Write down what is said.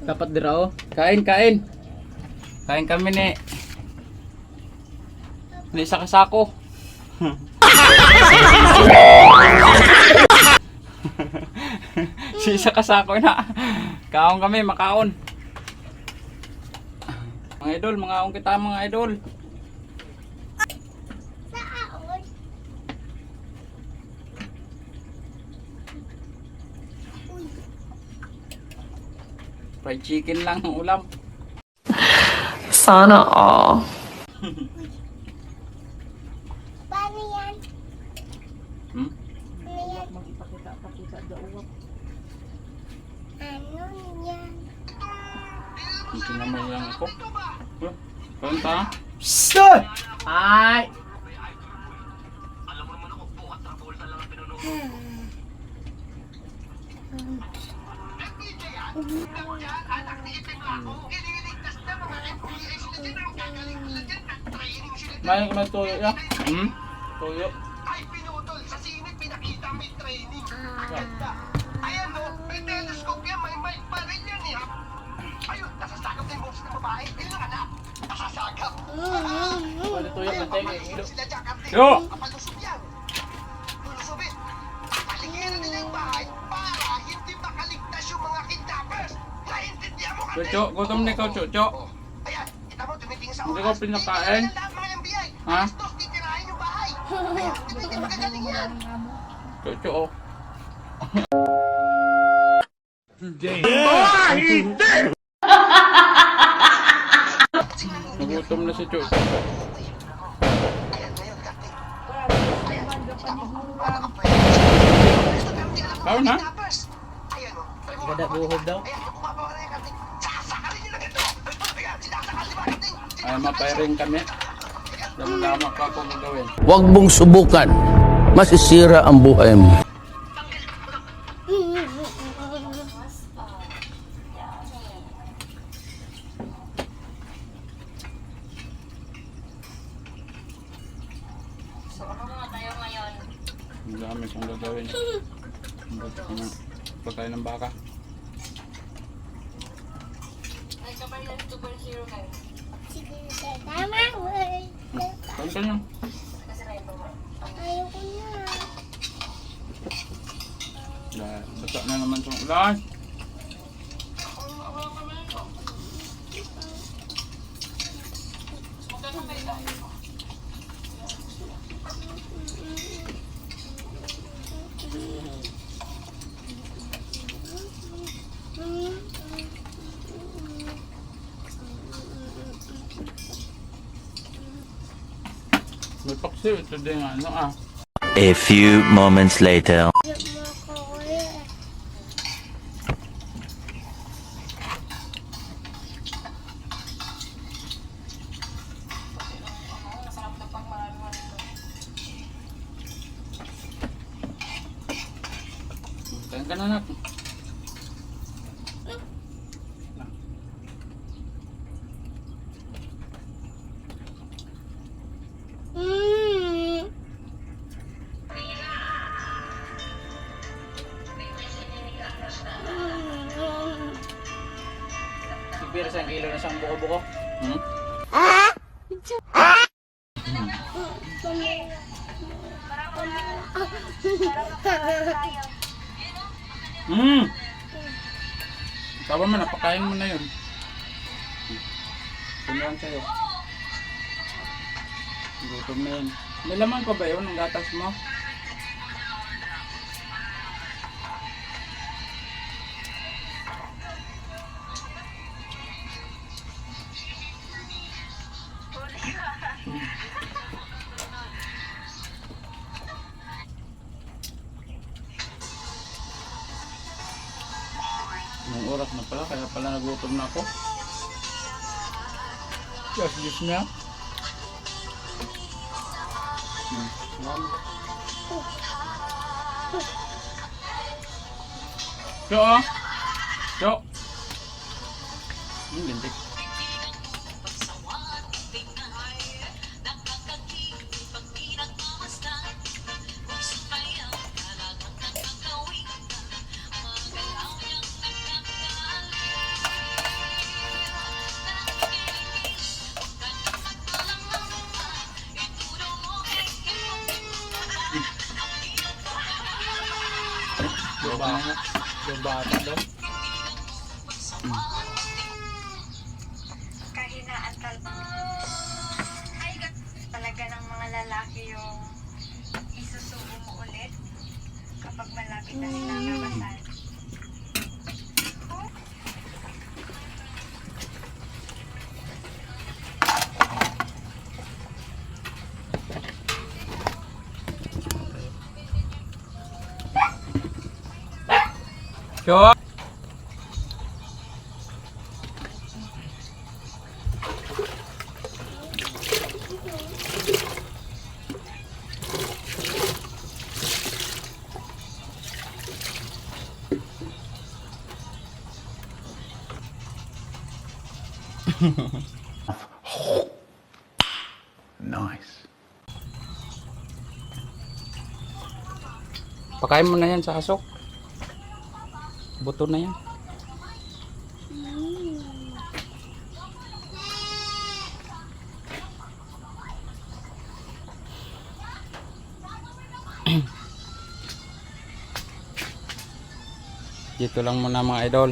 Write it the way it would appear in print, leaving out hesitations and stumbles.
Dapat dira oh. Kain, kain. Kain kami ni. Ni isa kasako. Si isa kasako na. Kaon kami, makaon. Mga idol, mga aong kita mga idol. Fried chicken lang ang ulam. Sana all. Paano yan? Hmm? Ano yan? Ano yan? Hindi naman lang ako. Kanta? Stop! Ay! Main ka tuyo ya? Hmm? Tuyo. Ay pinutol sa sinit, pinakita may training. Ayan o, may telescope yan, may mic pa rin yan eh. Ayun, nasasagap na yung boses ng babae. Ilang anak, nasasagap. Pwede tuyo na tayo. Sila Jack Arte. Yo! Kapalusog yan. Lulusubin. Paligiran nila yung bahay para hindi makaligtas yung mga kidnappers. Naintindihan mo kami? Chucho, gutom na ikaw, Chucho. Ayan, kita mo, tumitingin sa Hindi ko pinakain. Tingnan lang mga FBI. Ha? Bastos, titirahin yung bahay. Ayan, hindi magagaling yan. Chucho oh. Nagutom na si Chucho. Kau na? Gada buhog daw. Ay, mapairing kami. Dama-dama pa ako gagawin. Huwag mong subukan. Masisira ang buhay mo. So, ano nga tayo ngayon? Ang dami kong gagawin. Pagkain ng baka. Ay, kapag yung 2.0 kayo. Sige, Tama, wait. Kain ka na. Kasi rin po. ayoko na. Bata na naman itong ulan. May paksi ito din ano ah. A few moments later. Kain ka na anak. Siguro sa kilo na siyang buko-buko. Hmm? Hmm. Tama mo, napakain mo na yun. Tingnan sa'yo. Gutom na yun. May laman pa ba yun ang gatas mo? Anong oras na pala, kaya pala nagutom na ako. Yes niya. So, so. Lintik. Yung bata daw. Kahinaan talaga ng mga lalaki yung isusubo mo ulit kapag malapit na silang nabasal. Sure. Nice. Pakain mo na yan sa asok. Buto na yan. Dito lang muna mga idol.